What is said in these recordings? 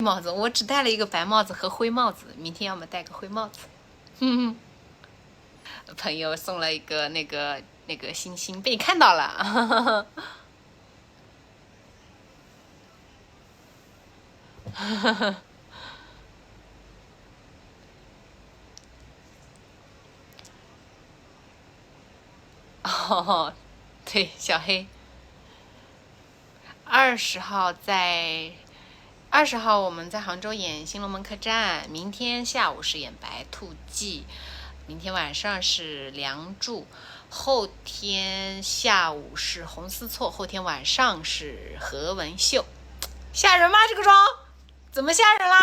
帽子，我只戴了一个白帽子和灰帽子，明天要么戴个灰帽子。朋友送了一个那个星星，被你看到了。哦，对，小黑。20号我们在杭州演《新龙门客栈》，明天下午是演《白兔记》，明天晚上是《梁祝》，后天下午是《红丝错》，后天晚上是何文秀。吓人吗？这个妆怎么吓人啦？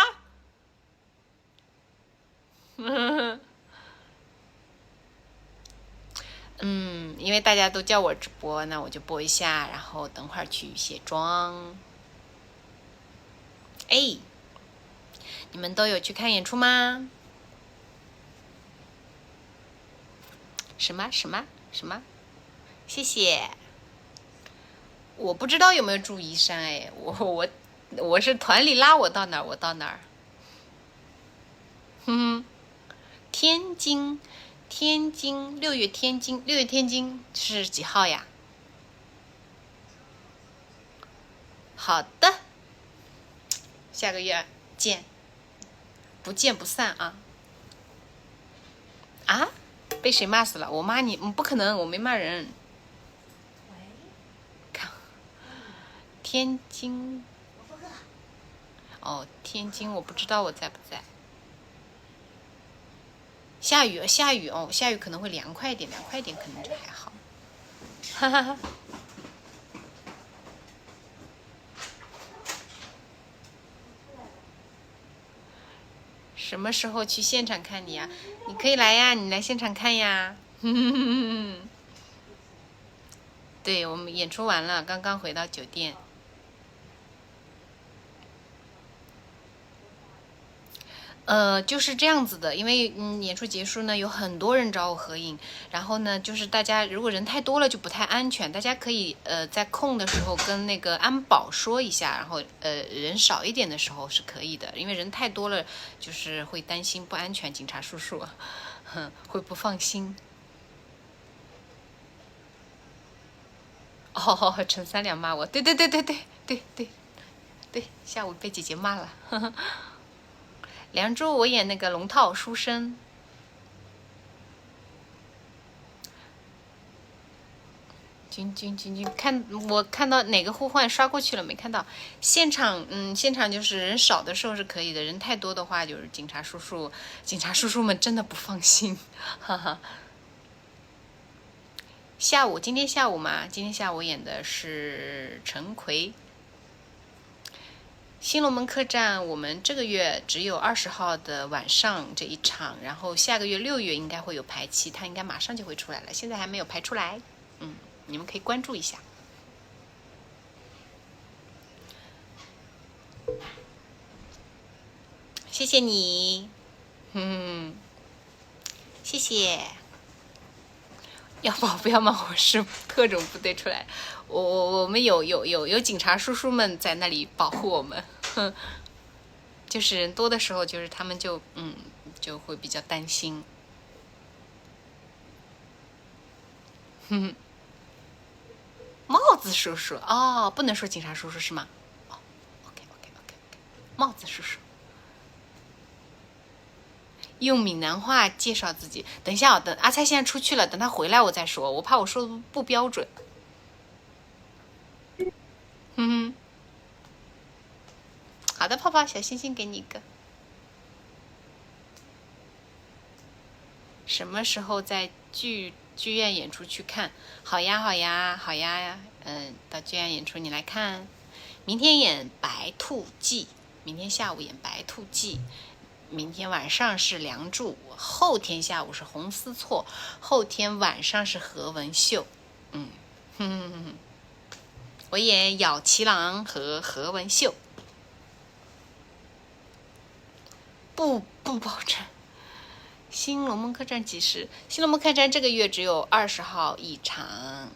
因为大家都叫我直播，那我就播一下，然后等会儿去卸妆。哎，你们都有去看演出吗？什么？谢谢。我不知道有没有住宜山，哎，我是团里拉我到哪儿我到哪儿。天津，6月天津是几号呀？好的，下个月见，不见不散啊！啊？被谁骂死了？我骂你？不可能，我没骂人。看，天津。哦，天津我不知道我在不在。下雨哦，下雨可能会凉快一点可能就还好。哈哈哈。什么时候去现场看你呀？你可以来呀，你来现场看呀。对，我们演出完了，刚刚回到酒店。就是这样子的，因为演出结束呢，有很多人找我合影，然后呢，就是大家如果人太多了就不太安全，大家可以在空的时候跟那个安保说一下，然后人少一点的时候是可以的，因为人太多了就是会担心不安全，警察叔叔会不放心。哦，陈三两骂我，对，下午被姐姐骂了。梁祝我演那个龙套书生。君，我看到哪个互换刷过去了没看到？现场就是人少的时候是可以的，人太多的话就是警察叔叔们真的不放心，哈哈。今天下午嘛，今天下午演的是陈奎。新龙门客栈，我们这个月只有20号的晚上这一场，然后下个月6月应该会有排期，它应该马上就会出来了，现在还没有排出来。你们可以关注一下。谢谢你，谢谢。要不要骂我是特种部队出来？我们有警察叔叔们在那里保护我们。就是人多的时候，就是他们就会比较担心。帽子叔叔哦，不能说警察叔叔是吗？哦 ，OK，帽子叔叔。用闽南话介绍自己。等一下，等阿菜现在出去了，等他回来我再说，我怕我说的不标准。好的，泡泡小星星给你一个。什么时候在剧院演出去看？好呀，到剧院演出你来看。明天演《白兔记》，明天下午演《白兔记》。明天晚上是《梁祝》，后天下午是《红丝错》，后天晚上是何文秀。我演咬七郎和何文秀。不保证。新龙门客栈几时？新龙门客栈这个月只有20号一场。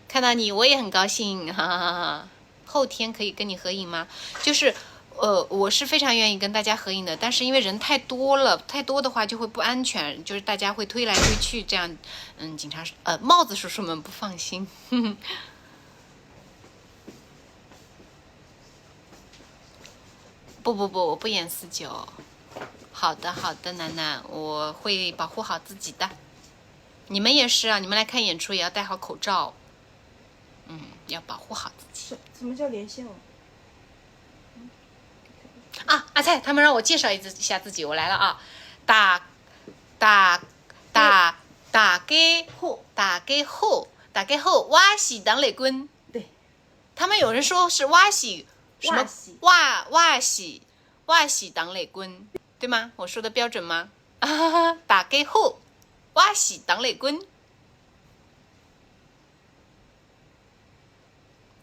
看到你我也很高兴，哈哈哈哈。后天可以跟你合影吗？就是我是非常愿意跟大家合影的，但是因为人太多了，太多的话就会不安全，就是大家会推来推去，这样，警察帽子叔叔们不放心。不，我不演49。好的，楠楠，我会保护好自己的。你们也是啊，你们来看演出也要戴好口罩。要保护好自己。什么叫连线哦？阿菜，他们让我介绍一下自己，我来了啊！大家好，我是党磊君。对，他们有人说是我是什么？我是党磊君，对吗？我说的标准吗？大家好，我是党磊君。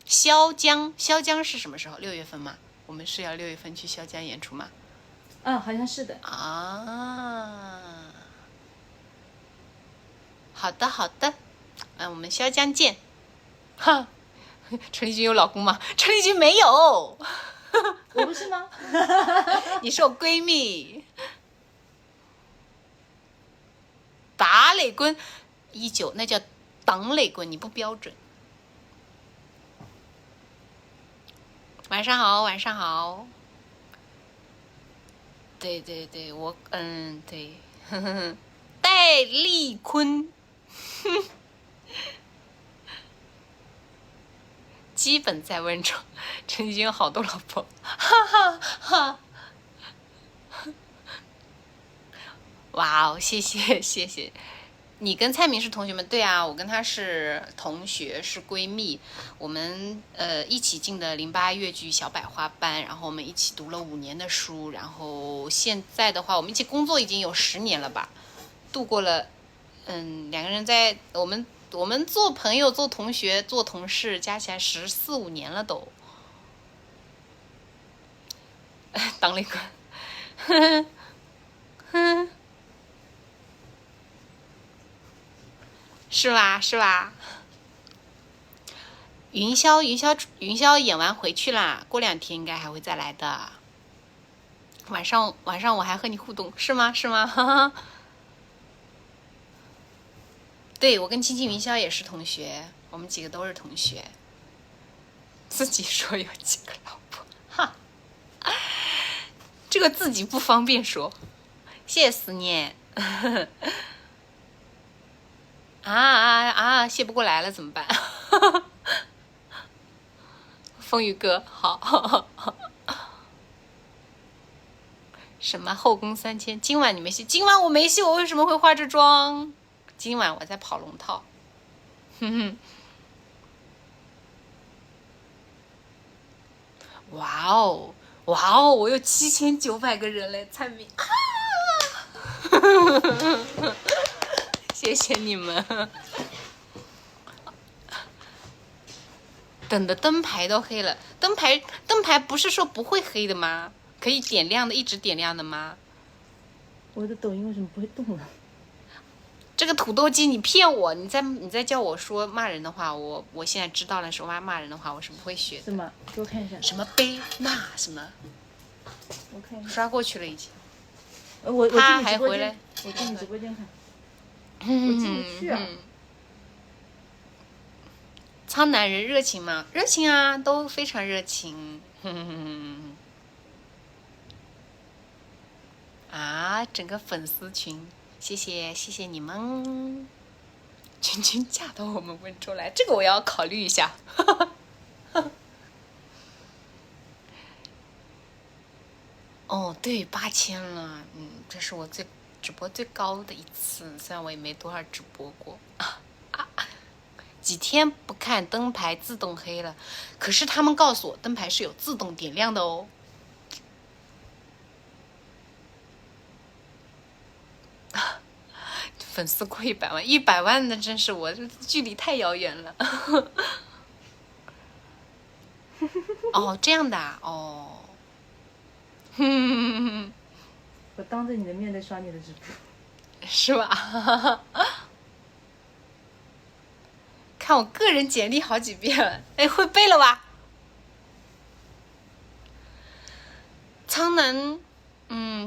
潇江是什么时候？6月份吗？我们是要6月份去潇江演出吗？好像是的。好的，我们潇江见。哈，陈丽君有老公吗？陈丽君没有。我不是吗？你是我闺蜜。打磊棍19，那叫党磊棍，你不标准。晚上好。对，我对，戴丽坤，基本在温州。陈已经有好多老婆，哈。哇哦，谢谢。你跟蔡明是同学们？对啊，我跟她是同学，是闺蜜。我们一起进的08越剧小百花班，然后我们一起读了5年的书，然后现在的话，我们一起工作已经有10年了吧，度过了2个人在我们做朋友、做同学、做同事，加起来14、15年了都。当了一个，是吧？云霄演完回去啦，过2天应该还会再来的。晚上我还和你互动，是吗？对，我跟青青云霄也是同学，我们几个都是同学。自己说有几个老婆，哈，这个自己不方便说。谢谢思念。谢不过来了怎么办？风雨哥好。什么后宫3000？今晚你没戏？今晚我没戏，我为什么会化着妆？今晚我在跑龙套。哇哦，我有7900个人嘞，蔡明谢谢你们。等的灯牌都黑了，灯牌不是说不会黑的吗？可以点亮的，一直点亮的吗？我的抖音为什么不会动了？这个土豆鸡，你骗我！你再叫我说骂人的话，我现在知道了，说骂人的话，我是不会学的。什么？给我看一下。什么悲骂什么？我看一下。刷过去了已经。他还回来。我进你直播间看。我进不去啊。苍南人热情吗？热情啊，都非常热情。整个粉丝群，谢谢你们，君嫁到我们温州来，这个我要考虑一下。哦，对，8000了，这是我直播最高的一次，虽然我也没多少直播过。几天不看灯牌自动黑了，可是他们告诉我灯牌是有自动点亮的哦。粉丝过100万，100万那真是我距离太遥远了。哦，这样的啊，哦。我当着你的面在刷你的直播，是吧？看我个人简历好几遍了，哎，会背了吧？苍南，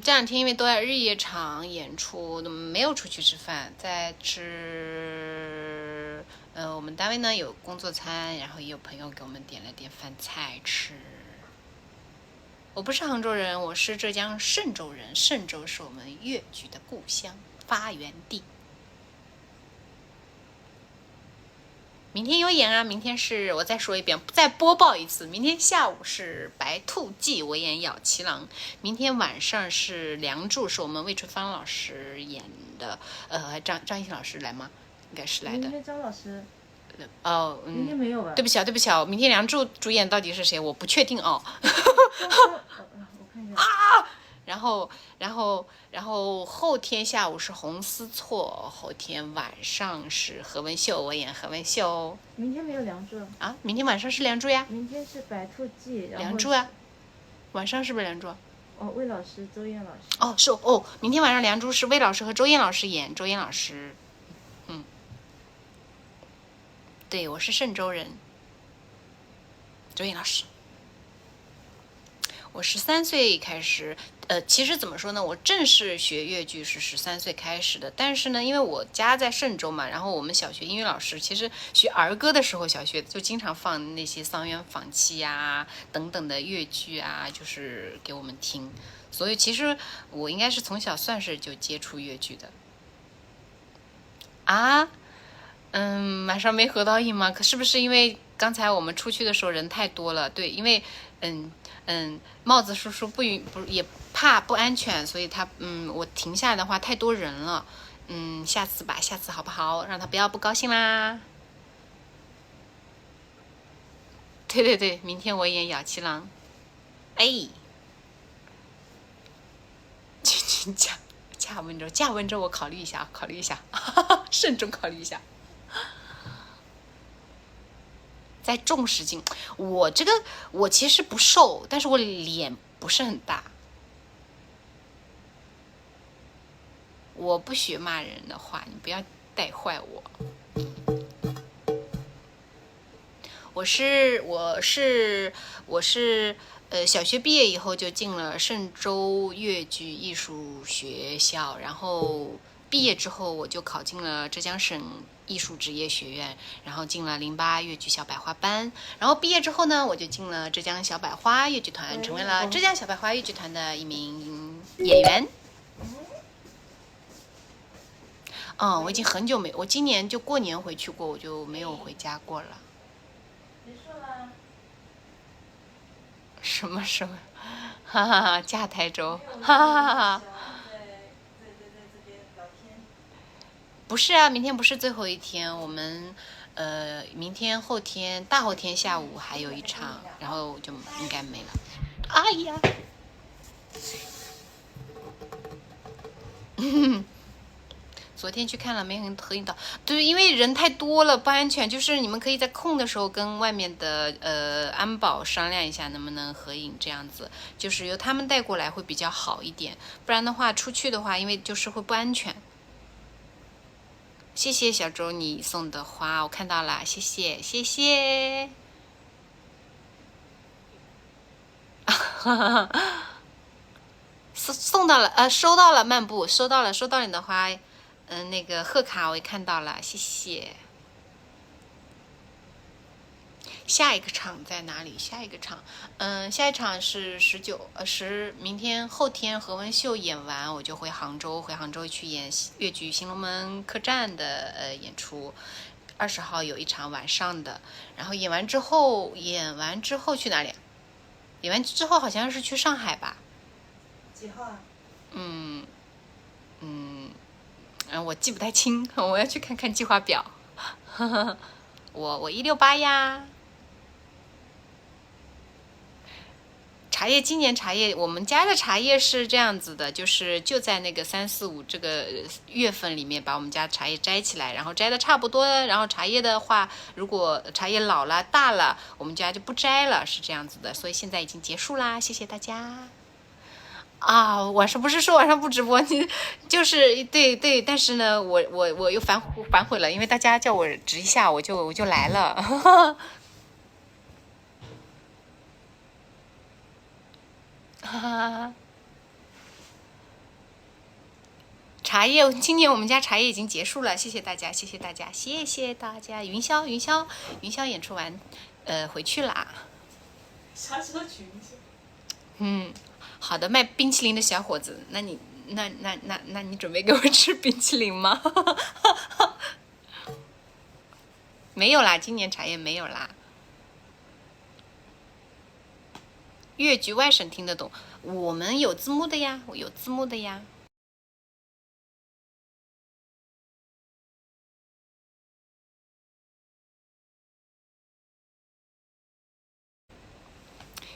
这两天因为都在日夜场演出，没有出去吃饭，在吃。我们单位呢有工作餐，然后也有朋友给我们点了点饭菜吃。我不是杭州人，我是浙江嵊州人，嵊州是我们粤剧的故乡发源地。明天有演啊！明天是我再说一遍，再播报一次。明天下午是《白兔记》，我演咬七郎。明天晚上是《梁祝》，是我们魏春芳老师演的。张艺兴老师来吗？应该是来的。明天张老师。明天没有吧？对不起啊，对不起啊，明天《梁祝》主演到底是谁？我不确定哦。我看一下。啊！然后后天下午是红丝错，后天晚上是何文秀，我演何文秀。明天没有梁祝啊？明天晚上是梁祝呀？明天是白兔记，梁祝啊？晚上是不是梁祝？魏老师、周燕老师。明天晚上梁祝是魏老师和周燕老师演，周燕老师，对，我是嵊州人，周燕老师。我13岁开始，其实怎么说呢？我正式学粤剧是13岁开始的，但是呢，因为我家在嵊州嘛，然后我们小学音乐老师其实学儿歌的时候，小学就经常放那些桑园坊契呀等等的粤剧啊，就是给我们听，所以其实我应该是从小算是就接触粤剧的。啊？马上没合到影吗？可是不是因为刚才我们出去的时候人太多了？对，因为帽子叔叔也怕不安全，所以他我停下来的话太多人了，下次吧，下次好不好？让他不要不高兴啦。对，明天我演咬七郎。哎，驾温州，我考虑一下，慎重考虑一下。再重10斤，我其实不瘦，但是我脸不是很大。我不学骂人的话，你不要带坏我。我是小学毕业以后就进了嵊州粤剧艺术学校，然后毕业之后我就考进了浙江省艺术职业学院，然后进了08粤剧小百花班，然后毕业之后呢，我就进了浙江小百花粤剧团，成为了浙江小百花粤剧团的一名演员。我已经很久我今年就过年回去过，我就没有回家过了。结束了。什么时候？哈哈哈，驾台州，哈哈哈。不是啊，明天不是最后一天，我们明天、后天、大后天下午还有一场，然后就应该没了。哎呀，昨天去看了，没合影到。对，因为人太多了，不安全。就是你们可以在空的时候跟外面的安保商量一下，能不能合影，这样子就是由他们带过来会比较好一点。不然的话，出去的话，因为就是会不安全。谢谢小周你送的花，我看到了，谢谢。送到了，收到了，漫步收到了你的花，那个贺卡我也看到了，谢谢。下一个场在哪里？下一场是明天后天何文秀演完，我就回杭州去演粤剧《新龙门客栈》的演出。20号有一场晚上的，然后演完之后去哪里？演完之后好像是去上海吧？几号啊？我记不太清，我要去看看计划表。我168呀。今年茶叶，我们家的茶叶是这样子的，就在那个3、4、5这个月份里面把我们家茶叶摘起来，然后摘的差不多，然后茶叶的话，如果茶叶老了大了，我们家就不摘了，是这样子的。所以现在已经结束啦，谢谢大家。晚上不是说晚上不直播，你就是对，但是呢，我又反悔了，因为大家叫我直一下，我就来了。茶叶，今年我们家茶叶已经结束了，谢谢大家，谢谢大家，谢谢大家。云霄演出完，回去啦。啥时候取云霄？好的，卖冰淇淋的小伙子，那你准备给我吃冰淇淋吗？没有啦，今年茶叶没有啦。粤剧外省听得懂，我们有字幕的呀，我有字幕的呀。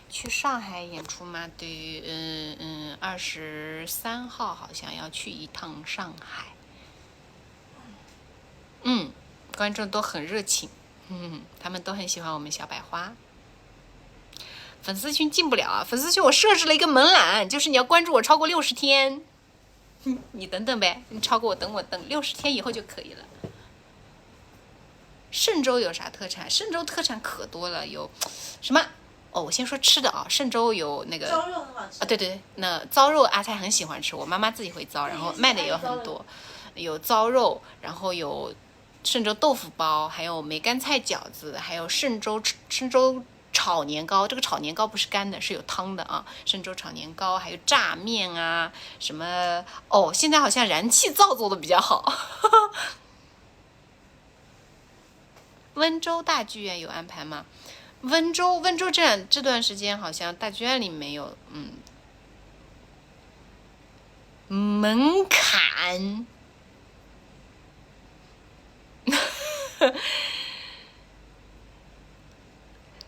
去上海演出吗？对，23号好像要去一趟上海。观众都很热情，他们都很喜欢我们小百花。粉丝群进不了啊，粉丝群我设置了一个门槛，就是你要关注我超过60天。你等等呗，你超过我等60天以后就可以了。嵊州有啥特产？嵊州特产可多了，有什么？我先说吃的啊，嵊州有那个糟肉很好吃啊，对，那糟肉阿菜很喜欢吃，我妈妈自己会糟，然后卖的也有很多，有糟肉，然后有嵊州豆腐包，还有梅干菜饺子，还有嵊州炒年糕，这个炒年糕不是干的，是有汤的啊。嵊州炒年糕，还有炸面啊，什么现在好像燃气灶做的比较好。温州大剧院有安排吗？温州这段时间好像大剧院里没有，门槛。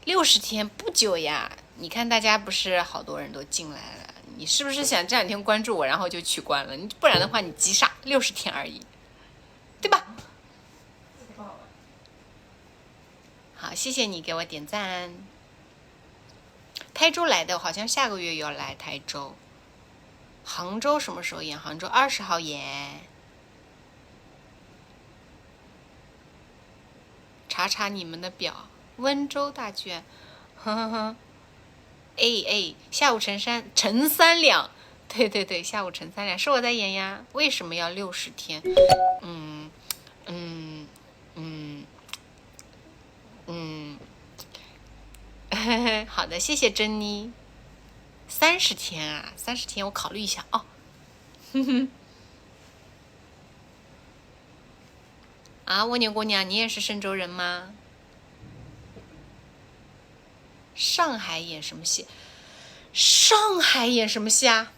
60天不久呀，你看大家不是好多人都进来了，你是不是想这2天关注我，然后就取关了？不然的话你急啥？60天而已，对吧？好，谢谢你给我点赞。台州来的好像下个月要来台州。杭州什么时候演？杭州20号演。查你们的表，温州大剧院，下午乘3两，对，下午乘3两是我在演呀。为什么要60天？好的，谢谢珍妮。30天啊，30天我考虑一下哦。啊，蜗牛姑娘，你也是嵊州人吗？上海演什么戏？上海演什么戏啊？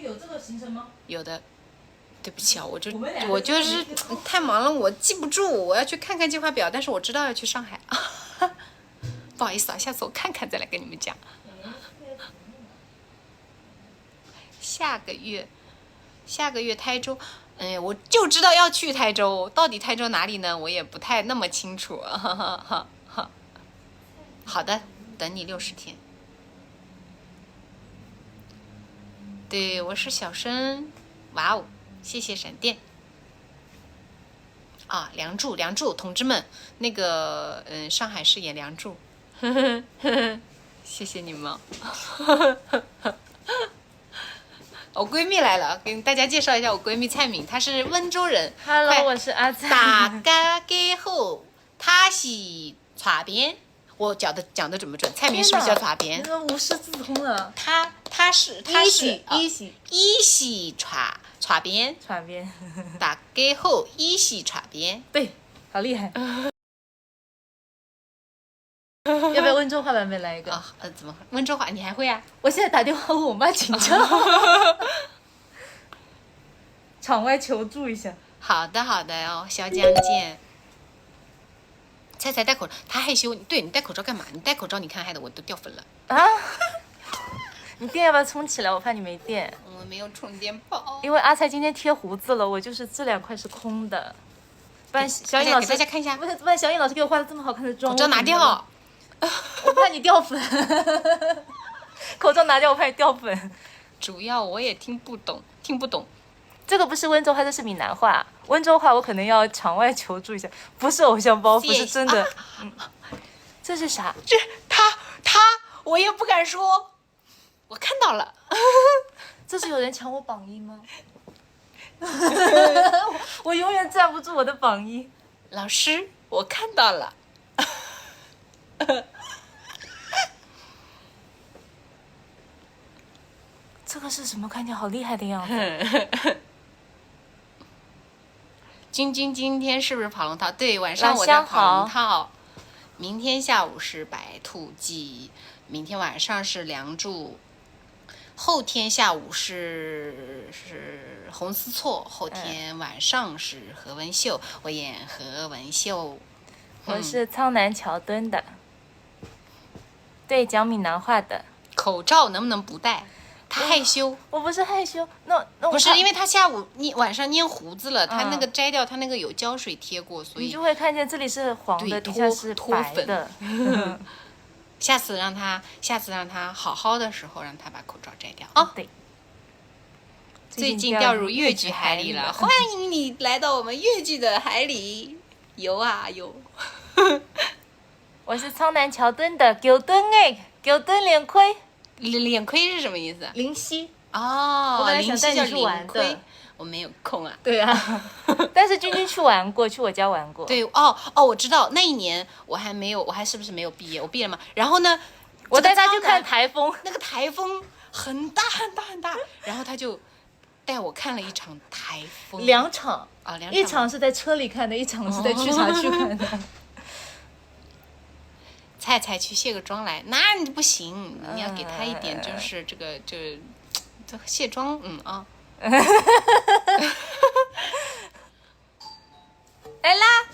有这个行程吗？有的。对不起啊，我就是太忙了，我记不住，我要去看看计划表，但是我知道要去上海。不好意思啊，下次我看看再来跟你们讲。下个月台州，我就知道要去台州，到底台州哪里呢？我也不太那么清楚。好的，等你60天。对，我是小生，哇哦，谢谢闪电。啊，梁祝，同志们，那个上海市演梁祝，谢谢你们。我闺蜜来了，给大家介绍一下我闺蜜蔡敏，她是温州人。Hello， 我是阿蔡。大家好，她是茶边，我讲的准不准？蔡敏是不是叫茶边？那个无师自通了。她是一喜茶边。大家好，一喜茶边。对，好厉害。要不要温州话版本来一个？怎么温州话你还会啊？我现在打电话问我妈请教，场外求助一下。好的哦，小江见。菜菜戴口罩，他害羞。对，你戴口罩干嘛？你戴口罩，你看害得我都掉粉了。啊！你电要不要充起来？我怕你没电。我没有充电宝。因为阿蔡今天贴胡子了，我就是这2块是空的。不然小颖老师给大家看一下。不然小颖老师给我化了这么好看的妆，口罩拿掉。我怕你掉粉。口罩拿掉，我怕你掉粉。主要我也听不懂。这个不是温州话，这是闽南话。温州话我可能要场外求助一下，不是偶像包袱，是真的。这是啥？这他，我也不敢说。我看到了。这是有人抢我榜一吗？我永远站不住我的榜一。老师，我看到了。这个是什么？看起来好厉害的样子。君君今天是不是跑龙套？对，晚上我在跑龙套。明天下午是白兔记，明天晚上是梁祝，后天下午是红丝错，后天晚上是何文秀，我演何文秀。我是苍南桥墩的，对，讲闽南话的。口罩能不能不戴？他害羞。我不是害羞，那不是因为他晚上捏胡子了，他那个摘掉，他那个有胶水贴过，所以你就会看见这里是黄的，底下是白的。下次让他好好的时候，让他把口罩摘掉啊。对。最近掉入粤剧海里了，欢迎你来到我们粤剧的海里游啊游。我是苍南桥墩的九墩九墩脸盔。脸盔是什么意思？林夕哦，我本来想带你去玩的，我没有空啊。对啊，但是君君去玩过，去我家玩过。对我知道那一年我还是不是没有毕业？我毕业了嘛。然后呢，我带他去看台风，那个台风很大很大很大，然后他就带我看了一场台风。两场啊，2场，一场是在车里看的，一场是在剧场去看的。菜菜去卸个妆来，那你不行，你要给他一点，就是这卸妆，来啦，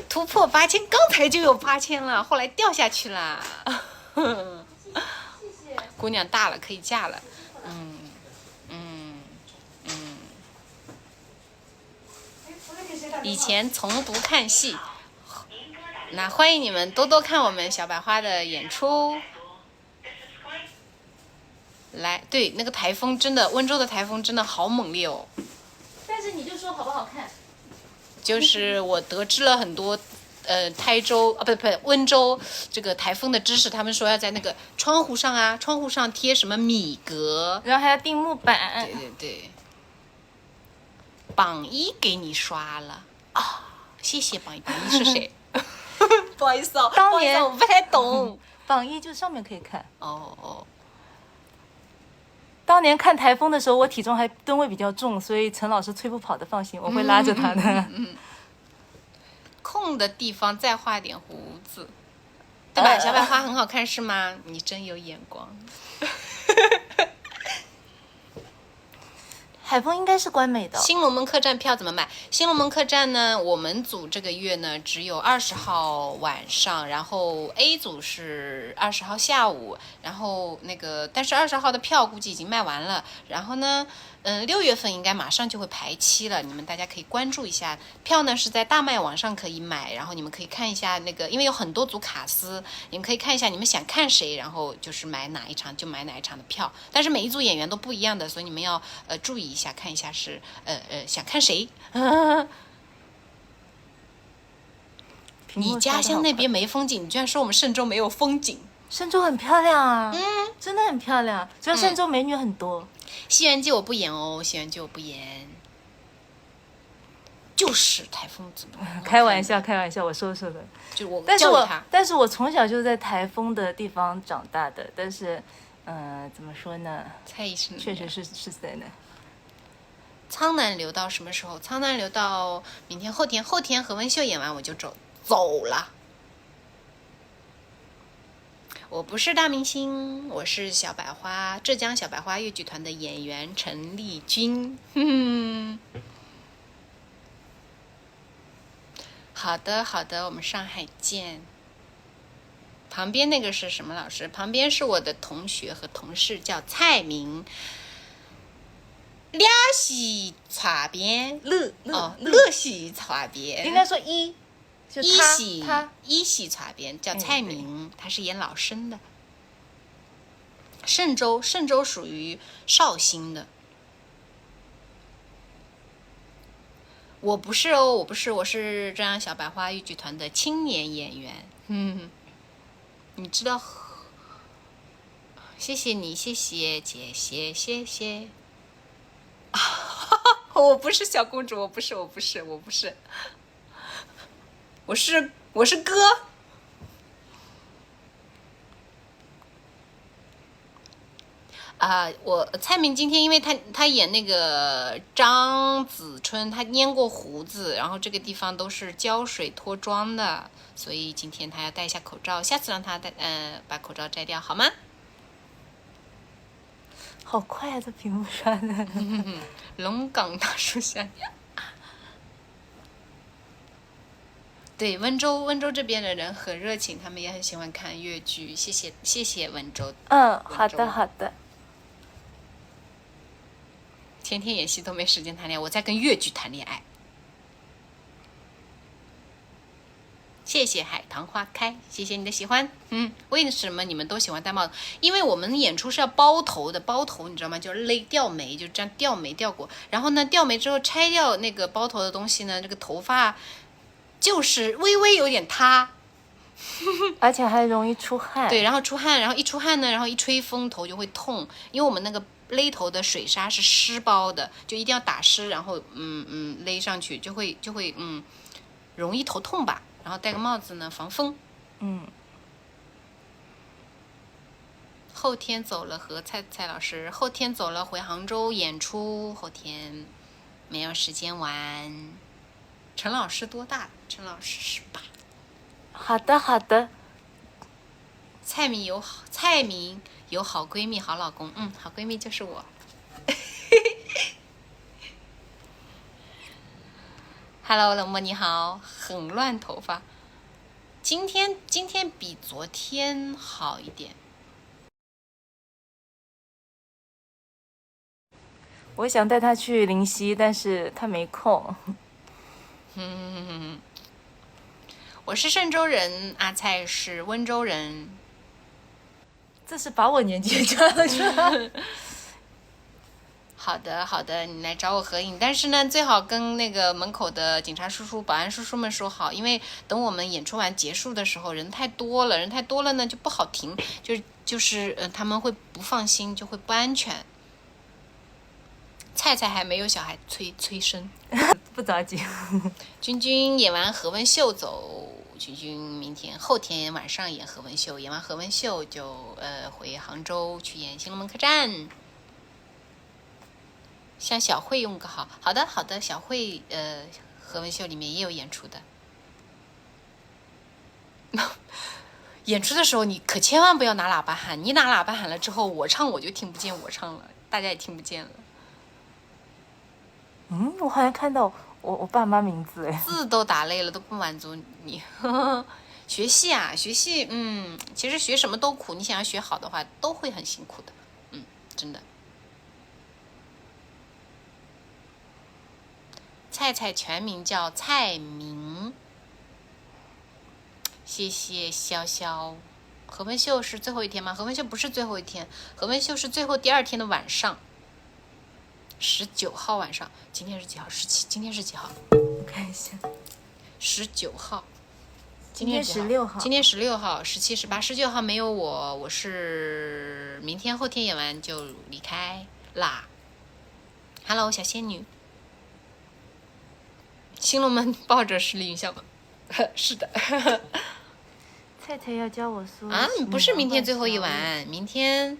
突破8000，刚才就有8000了，后来掉下去了。谢谢。姑娘大了，可以嫁了。以前从不看戏。那欢迎你们多多看我们小百花的演出。来，对，那个台风真的，温州的台风真的好猛烈哦。但是你就说好不好看？就是我得知了很多，台州不温州这个台风的知识，他们说要在那个窗户上贴什么米格，然后还要钉木板。对。榜一给你刷了啊，谢谢榜一是谁？不好意思哦，当年我不太懂。榜一就上面可以看。哦。当年看台风的时候，我体重还吨位比较重，所以陈老师催不跑的，放心，我会拉着他的。空的地方再画点胡子，对吧？小百花很好看是吗？你真有眼光。海风应该是关美的。新龙门客栈票怎么买？新龙门客栈呢，我们组这个月呢只有20号晚上，然后 A 组是20号下午，然后但是20号的票估计已经卖完了。然后呢，6月份应该马上就会排期了，你们大家可以关注一下。票呢是在大麦网上可以买，然后你们可以看一下因为有很多组卡司，你们可以看一下你们想看谁，然后就是买哪一场就买哪一场的票。但是每一组演员都不一样的，所以你们要注意一下，看一下是想看谁。你家乡那边没风景，你居然说我们嵊州没有风景？嵊州很漂亮啊，真的很漂亮，主要嵊州美女很多。西园记我不演哦，西园记我不演，就是台风怎么？开玩笑，我说的。就我但是我从小就在台风的地方长大的，但是，怎么说呢？蔡医生确实是在那。苍南留到什么时候？苍南留到明天、后天。后天何文秀演完我就走了。我不是大明星，我是小百花，浙江小百花粤剧团的演员陈丽君。好的，我们上海见。旁边那个是什么老师？旁边是我的同学和同事，叫蔡明。俩西擦边，乐西擦边，应该说一西擦边叫蔡明，他是演老生的。嵊州属于绍兴的。我不是哦，我是浙江小百花豫剧团的青年演员。你知道谢谢你，谢谢姐，谢谢。我不是小公主，我不是，我是哥。我蔡明今天因为他演那个张子春，他粘过胡子，然后这个地方都是胶水脱妆的，所以今天他要戴一下口罩，下次让他把口罩摘掉好吗？好快啊，这屏幕刷的。龙岗大树下。对，温州这边的人很热情，他们也很喜欢看粤剧。谢谢温州。好的好的。天天演戏都没时间谈恋爱，我在跟粤剧谈恋爱。谢谢海棠花开，谢谢你的喜欢。为什么你们都喜欢戴帽子？因为我们演出是要包头的，包头你知道吗？就是勒吊眉，就这样吊眉吊过。然后呢，吊眉之后拆掉那个包头的东西呢，这个头发就是微微有点塌，而且还容易出汗。对，然后出汗，然后一出汗呢，然后一吹风头就会痛，因为我们那个勒头的水纱是湿包的，就一定要打湿，然后勒上去就会容易头痛吧。然后戴个帽子呢，防风。后天走了和蔡老师，后天走了回杭州演出，后天没有时间玩。陈老师多大？陈老师18。好的好的。蔡明有好闺蜜好老公，好闺蜜就是我。Hello， 冷漠你好，很乱头发。今天比昨天好一点。我想带他去灵溪，但是他没空。我是嵊州人，阿蔡是温州人。这是把我年纪加了出来。好的，你来找我合影，但是呢，最好跟那个门口的警察叔叔、保安叔叔们说好，因为等我们演出完结束的时候，人太多了呢就不好停，就是他们会不放心，就会不安全。菜还没有小孩催生，不着急。君演完何文秀走，君后天晚上演何文秀，演完何文秀就回杭州去演《新龙门客栈》。像小慧用个好的，小慧何文秀里面也有演出的。演出的时候你可千万不要拿喇叭喊，你拿喇叭喊了之后，我唱我就听不见我唱了，大家也听不见了。我好像看到我爸妈名字哎，字都打累了都不满足你。学戏其实学什么都苦，你想要学好的话都会很辛苦的，真的。蔡全名叫蔡明，谢谢潇潇。何文秀是最后一天吗？何文秀不是最后一天，何文秀是最后第2天的晚上，19号晚上。今天是几号？17。今天是几号？我看一下。19号。今天16号。今天16号、17、18、19号没有我，我是明天后天演完就离开啦。Hello， 小仙女。新龙门抱着是李云霄吗？是的。菜要教我说不是明天最后一晚，明天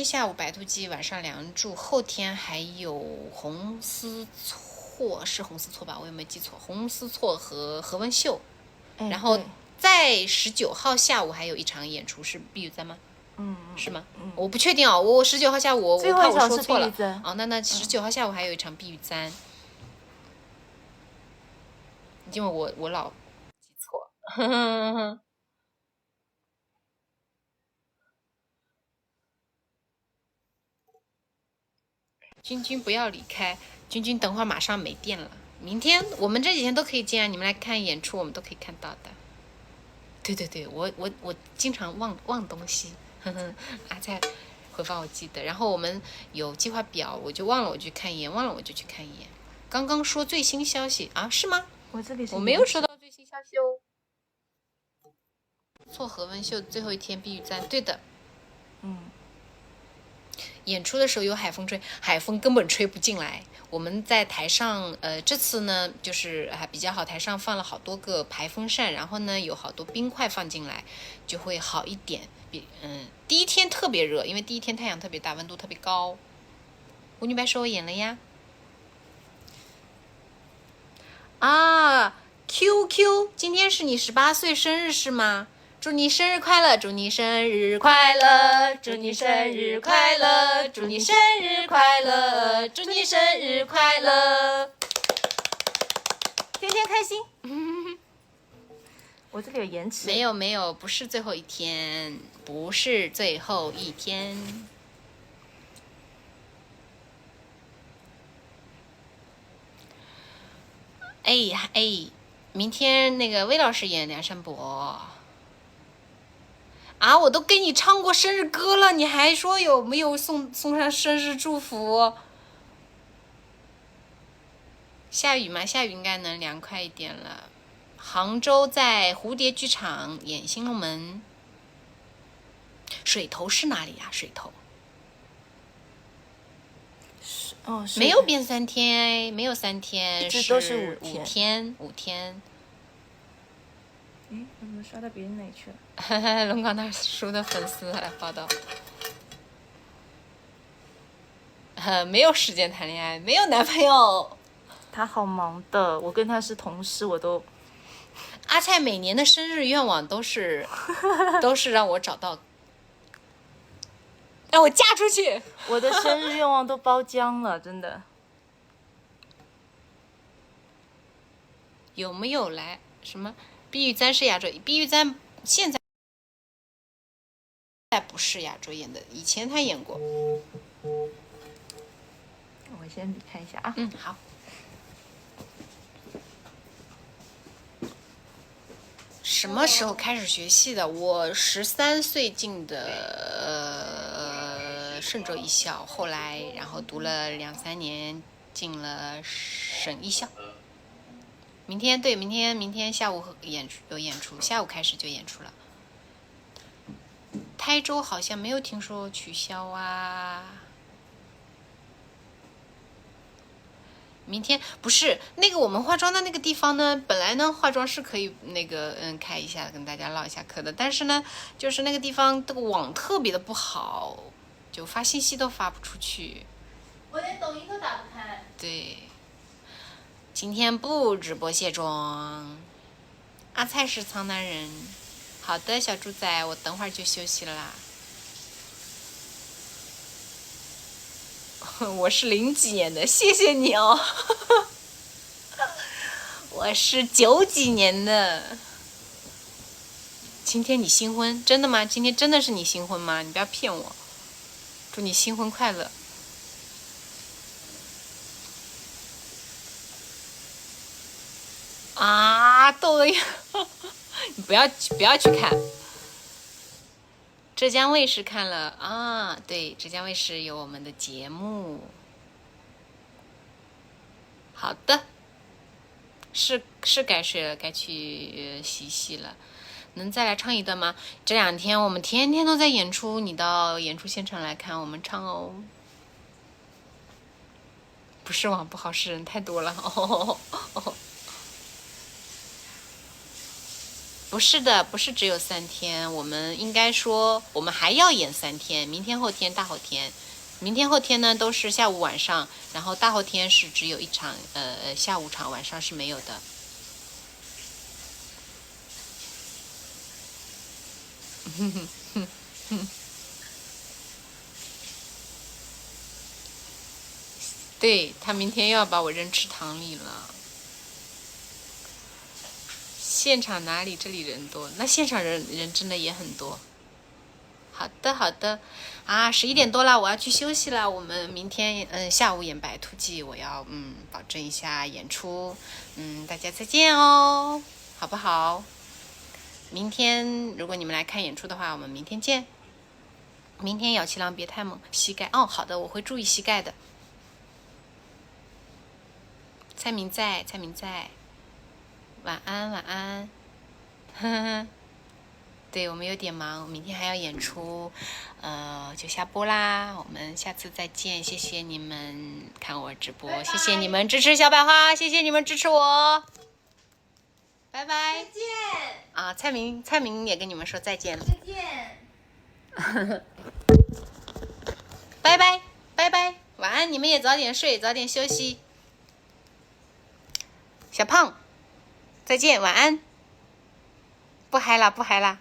下午白兔记，晚上梁祝，后天还有红丝错，是红丝错吧？我有没有记错？红丝错和何文秀，然后在19号下午还有一场演出是碧玉簪吗？是吗？我不确定哦，我19号下午我怕我说错了。那19号下午还有一场碧玉簪。因为我老记错。君不要离开，君等会儿马上没电了。明天我们这几天都可以见，你们来看演出我们都可以看到的。对，我经常忘东西。阿菜会帮我记得，然后我们有计划表，我就忘了我去看一眼，忘了我就去看一眼。刚刚说最新消息啊？是吗？我没有收到最新消息哦。错何文秀最后一天碧玉簪，对的，演出的时候有海风吹，海风根本吹不进来。我们在台上，这次呢就是还比较好，台上放了好多个排风扇，然后呢有好多冰块放进来，就会好一点。第一天特别热，因为第一天太阳特别大，温度特别高。舞女白说我演了呀。啊 ，QQ， 今天是你18岁生日是吗？祝你生日快乐，祝你生日快乐，祝你生日快乐，祝你生日快乐，祝你生日快乐，天天开心。我这里有延迟。没有，不是最后一天，不是最后一天。哎，明天那个魏老师演梁山伯。啊，我都给你唱过生日歌了，你还说有没有送上生日祝福？下雨吗？下雨应该能凉快一点了。杭州在蝴蝶剧场演《新龙门》。水头是哪里呀？水头。哦，没有变3天，没有3天，一直都是5天，5天。我怎么刷到别人那里去了？龙岗大叔的粉丝来报道。没有时间谈恋爱，没有男朋友。他好忙的，我跟他是同事，我都。阿菜每年的生日愿望都是让我找到，让我嫁出去。我的生日愿望都包浆了，真的。有没有来什么？碧玉簪是亚洲，碧玉簪现在不是亚洲演的，以前他演过。我先看一下啊。好。什么时候开始学戏的？我13岁进的嵊州艺校，后来然后读了2-3年，进了省艺校。明天下午有演出，下午开始就演出了。台州好像没有听说取消啊。明天不是那个我们化妆的那个地方呢，本来呢化妆是可以那个开一下跟大家唠一下嗑的，但是呢就是那个地方这个网特别的不好，就发信息都发不出去，我连抖音都打不开。对，今天不直播卸妆。阿菜是苍南人。好的，小猪仔，我等会儿就休息了啦。我是0几年的，谢谢你哦。我是9几年的。今天你新婚，真的吗？今天真的是你新婚吗？你不要骗我。祝你新婚快乐。啊，抖音，你不要去看。浙江卫视看了啊，对，浙江卫视有我们的节目。好的，是该睡了，该去洗洗了。能再来唱一段吗？这2天我们天天都在演出，你到演出现场来看我们唱哦。不是网不好，是人太多了哦。不是的，不是只有3天，我们应该说我们还要演3天，明天、后天、大后天。明天、后天呢都是下午、晚上，然后大后天是只有1场，下午场，晚上是没有的。对，他明天又要把我扔池塘里了。现场哪里？这里人多，那现场人真的也很多。好的，啊，11点多了，我要去休息了。我们明天下午演白兔记，我要保证一下演出。大家再见哦，好不好？明天如果你们来看演出的话，我们明天见。明天咬七郎别太猛，膝盖哦，好的，我会注意膝盖的。蔡明在，晚安。呵呵。对，我们有点忙，明天还要演出，就下播啦。我们下次再见，谢谢你们看我直播，拜拜谢谢你们支持小百花，谢谢你们支持我，拜拜再。见，啊，蔡明也跟你们说再见了，再见。拜拜拜拜，晚安，你们也早点睡，早点休息。小胖，再见，晚安。不嗨啦，不嗨啦。